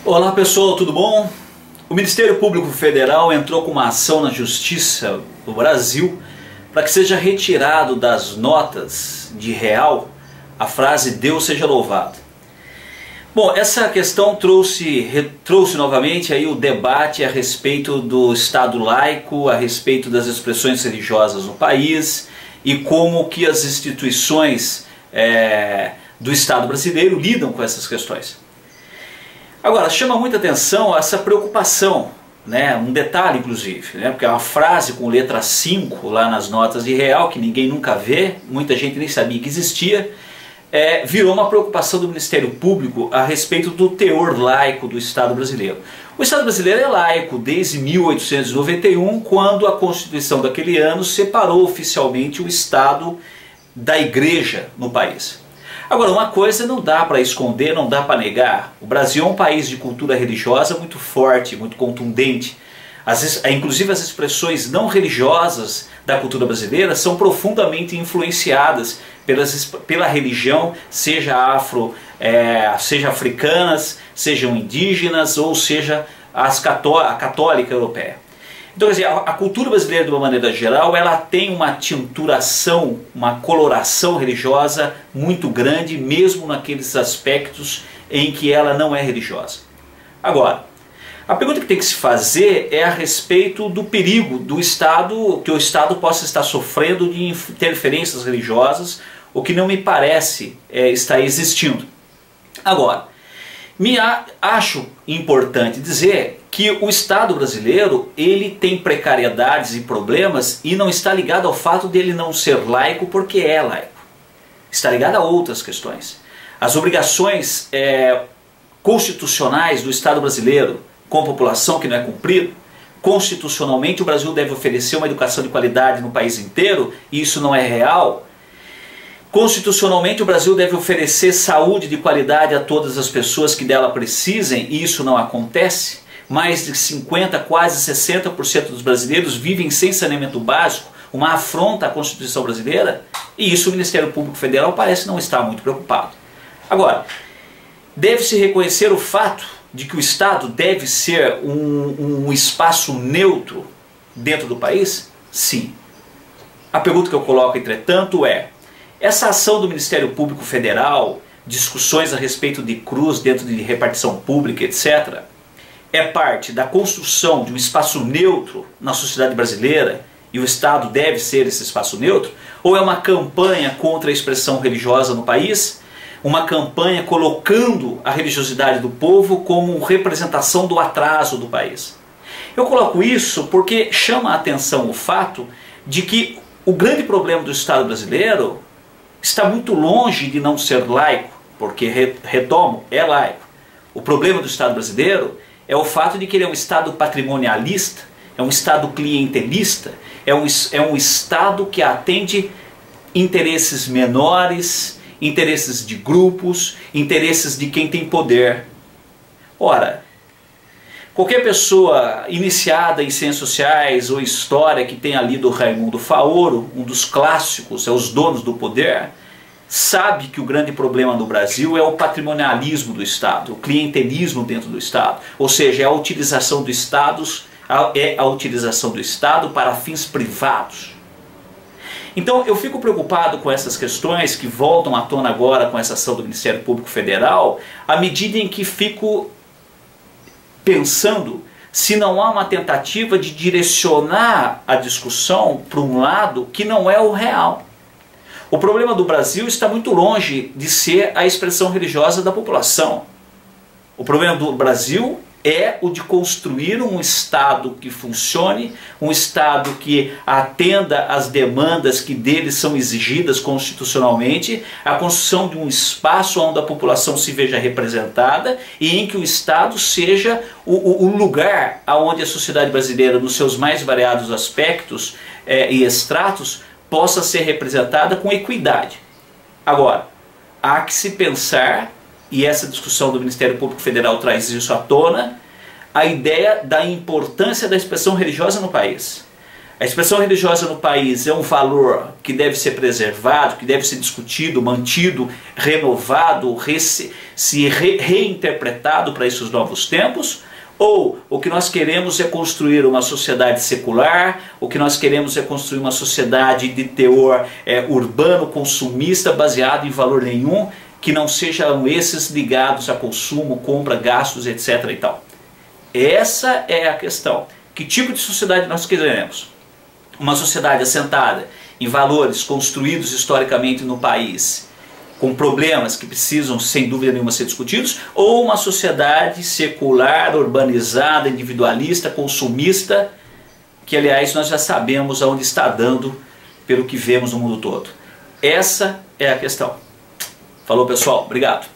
Olá pessoal, tudo bom? O Ministério Público Federal entrou com uma ação na Justiça do Brasil para que seja retirado das notas de real a frase "Deus seja louvado". Bom, essa questão trouxe novamente aí o debate a respeito do Estado laico, a respeito das expressões religiosas no país e como que as instituições do Estado brasileiro lidam com essas questões. Agora, chama muita atenção essa preocupação, né? Um detalhe inclusive, né? Porque é uma frase com letra 5 lá nas notas de real, que ninguém nunca vê, muita gente nem sabia que existia, virou uma preocupação do Ministério Público a respeito do teor laico do Estado brasileiro. O Estado brasileiro é laico desde 1891, quando a Constituição daquele ano separou oficialmente o Estado da Igreja no país. Agora, uma coisa não dá para esconder, não dá para negar. O Brasil é um país de cultura religiosa muito forte, muito contundente. Inclusive as expressões não religiosas da cultura brasileira são profundamente influenciadas pela religião, seja seja africanas, sejam indígenas ou seja a católica europeia. Então, quer dizer, a cultura brasileira, de uma maneira geral, ela tem uma tinturação, uma coloração religiosa muito grande, mesmo naqueles aspectos em que ela não é religiosa. Agora, a pergunta que tem que se fazer é a respeito do perigo do Estado, que o Estado possa estar sofrendo de interferências religiosas, o que não me parece estar existindo. Agora, acho importante dizer que o Estado brasileiro ele tem precariedades e problemas e não está ligado ao fato de ele não ser laico porque é laico. Está ligado a outras questões. As obrigações constitucionais do Estado brasileiro com a população que não é cumprido. Constitucionalmente o Brasil deve oferecer uma educação de qualidade no país inteiro e isso não é real. Constitucionalmente o Brasil deve oferecer saúde de qualidade a todas as pessoas que dela precisem e isso não acontece. Mais de 50%, quase 60% dos brasileiros vivem sem saneamento básico, uma afronta à Constituição brasileira, e isso o Ministério Público Federal parece não estar muito preocupado. Agora, deve-se reconhecer o fato de que o Estado deve ser um espaço neutro dentro do país? Sim. A pergunta que eu coloco, entretanto, essa ação do Ministério Público Federal, discussões a respeito de cruz dentro de repartição pública, etc., é parte da construção de um espaço neutro na sociedade brasileira e o Estado deve ser esse espaço neutro? Ou é uma campanha contra a expressão religiosa no país? Uma campanha colocando a religiosidade do povo como representação do atraso do país? Eu coloco isso porque chama a atenção o fato de que o grande problema do Estado brasileiro está muito longe de não ser laico, porque, retomo, é laico. O problema do Estado brasileiro é o fato de que ele é um Estado patrimonialista, é um Estado clientelista, é um Estado que atende interesses menores, interesses de grupos, interesses de quem tem poder. Ora, qualquer pessoa iniciada em ciências sociais ou história que tenha lido Raimundo Faoro, um dos clássicos, Os Donos do Poder, sabe que o grande problema no Brasil é o patrimonialismo do Estado, o clientelismo dentro do Estado, ou seja, é a utilização do Estado para fins privados. Então eu fico preocupado com essas questões que voltam à tona agora com essa ação do Ministério Público Federal, à medida em que fico pensando se não há uma tentativa de direcionar a discussão para um lado que não é o real. O problema do Brasil está muito longe de ser a expressão religiosa da população. O problema do Brasil é o de construir um Estado que funcione, um Estado que atenda às demandas que dele são exigidas constitucionalmente, a construção de um espaço onde a população se veja representada e em que o Estado seja o lugar onde a sociedade brasileira, nos seus mais variados aspectos e estratos, possa ser representada com equidade. Agora, há que se pensar, e essa discussão do Ministério Público Federal traz isso à tona, a ideia da importância da expressão religiosa no país. A expressão religiosa no país é um valor que deve ser preservado, que deve ser discutido, mantido, renovado, reinterpretado para esses novos tempos? Ou o que nós queremos é construir uma sociedade secular, o que nós queremos é construir uma sociedade de teor urbano, consumista, baseado em valor nenhum, que não sejam esses ligados a consumo, compra, gastos, etc. e tal. Essa é a questão. Que tipo de sociedade nós queremos? Uma sociedade assentada em valores construídos historicamente no país, com problemas que precisam, sem dúvida nenhuma, ser discutidos, ou uma sociedade secular, urbanizada, individualista, consumista, que, aliás, nós já sabemos aonde está dando pelo que vemos no mundo todo. Essa é a questão. Falou, pessoal. Obrigado.